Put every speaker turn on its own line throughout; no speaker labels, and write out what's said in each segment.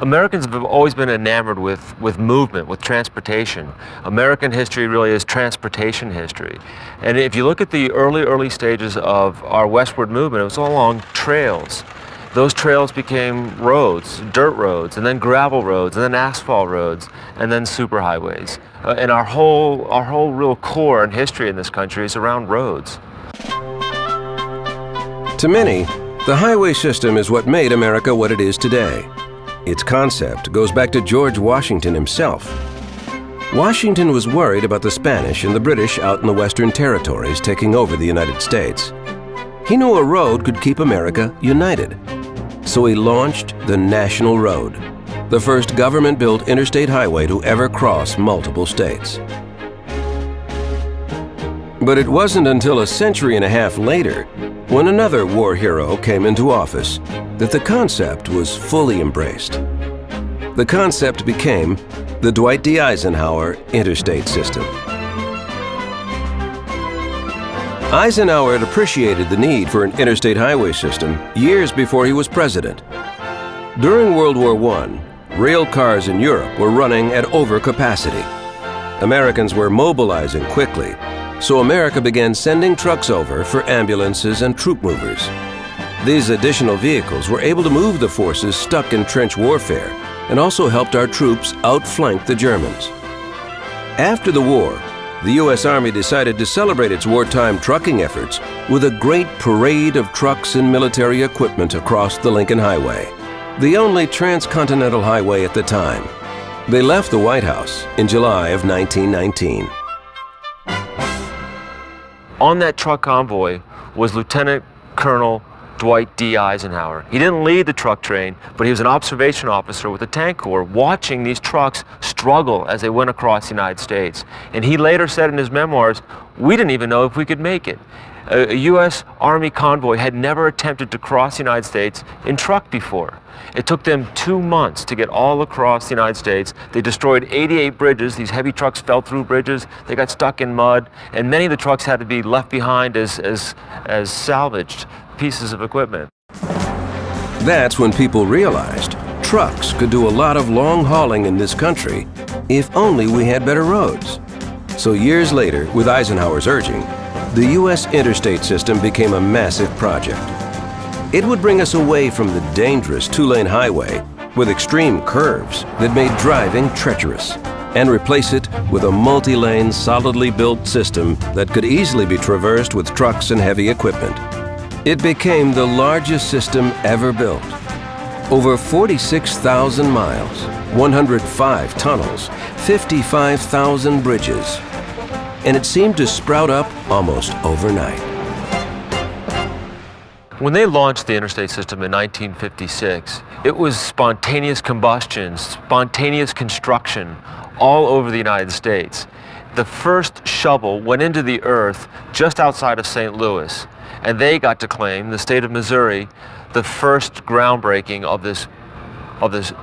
Americans have always been enamored with movement, with transportation. American history really is transportation history. And if you look at the early stages of our westward movement, it was all along trails. Those trails became roads, dirt roads, and then gravel roads, and then asphalt roads, and then superhighways. And our whole real core and history in this country is around roads.
To many, the highway system is what made America what it is today. Its concept goes back to George Washington himself. Washington was worried about the Spanish and the British out in the Western territories taking over the United States. He knew a road could keep America united. So he launched the National Road, the first government-built interstate highway to ever cross multiple states. But it wasn't until a century and a half later, when another war hero came into office, that the concept was fully embraced. The concept became the Dwight D. Eisenhower Interstate System. Eisenhower had appreciated the need for an interstate highway system years before he was president. During World War I, rail cars in Europe were running at overcapacity. Americans were mobilizing quickly, so America began sending trucks over for ambulances and troop movers. These additional vehicles were able to move the forces stuck in trench warfare and also helped our troops outflank the Germans. After the war, the U.S. Army decided to celebrate its wartime trucking efforts with a great parade of trucks and military equipment across the Lincoln Highway, the only transcontinental highway at the time. They left the White House in July of 1919.
On that truck convoy was Lieutenant Colonel Dwight D. Eisenhower. He didn't lead the truck train, but he was an observation officer with the Tank Corps watching these trucks struggle as they went across the United States. And he later said in his memoirs, "We didn't even know if we could make it." A U.S. Army convoy had never attempted to cross the United States in truck before. It took them 2 months to get all across the United States. They destroyed 88 bridges. These heavy trucks fell through bridges. They got stuck in mud, and many of the trucks had to be left behind as salvaged pieces of equipment.
That's when people realized trucks could do a lot of long hauling in this country if only we had better roads. So years later, with Eisenhower's urging, the U.S. interstate system became a massive project. It would bring us away from the dangerous two-lane highway with extreme curves that made driving treacherous, and replace it with a multi-lane, solidly built system that could easily be traversed with trucks and heavy equipment. It became the largest system ever built. Over 46,000 miles, 105 tunnels, 55,000 bridges, and it seemed to sprout up almost overnight.
When they launched the interstate system in 1956, it was spontaneous combustion, spontaneous construction all over the United States. The first shovel went into the earth just outside of St. Louis, and they got to claim, the state of Missouri, the first groundbreaking of this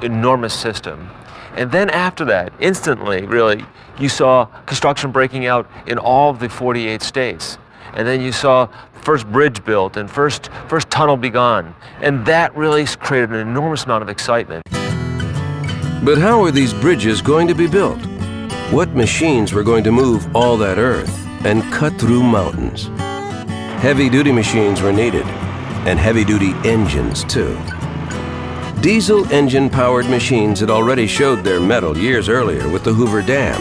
enormous system. And then after that, instantly, really, you saw construction breaking out in all of the 48 states. And then you saw first bridge built and first tunnel begun. And that really created an enormous amount of excitement.
But how were these bridges going to be built? What machines were going to move all that earth and cut through mountains? Heavy-duty machines were needed, and heavy-duty engines too. Diesel engine-powered machines had already showed their mettle years earlier with the Hoover Dam.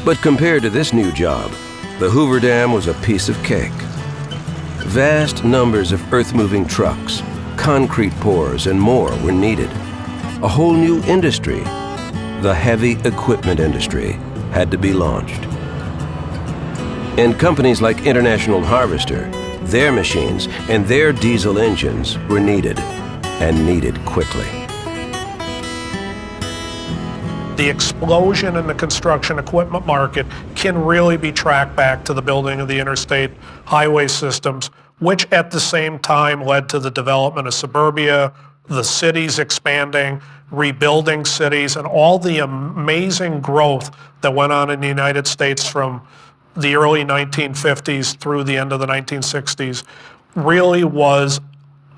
But compared to this new job, the Hoover Dam was a piece of cake. Vast numbers of earth-moving trucks, concrete pours, and more were needed. A whole new industry, the heavy equipment industry, had to be launched. And companies like International Harvester, their machines and their diesel engines were needed, and needed quickly.
The explosion in the construction equipment market can really be tracked back to the building of the interstate highway systems, which at the same time led to the development of suburbia, the cities expanding, rebuilding cities, and all the amazing growth that went on in the United States from the early 1950s through the end of the 1960s really was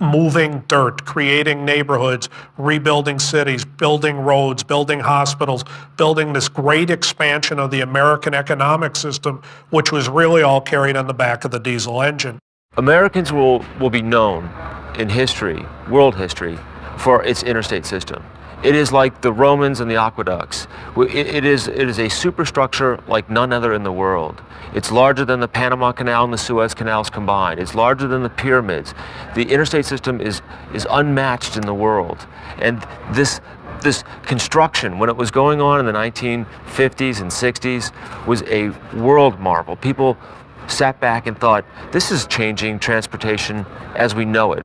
moving dirt, creating neighborhoods, rebuilding cities, building roads, building hospitals, building this great expansion of the American economic system, which was really all carried on the back of the diesel engine.
Americans will be known in history, world history, for its interstate system. It is like the Romans and the aqueducts. It is a superstructure like none other in the world. It's larger than the Panama Canal and the Suez Canals combined. It's larger than the pyramids. The interstate system is unmatched in the world. And this construction, when it was going on in the 1950s and 60s, was a world marvel. People sat back and thought, this is changing transportation as we know it.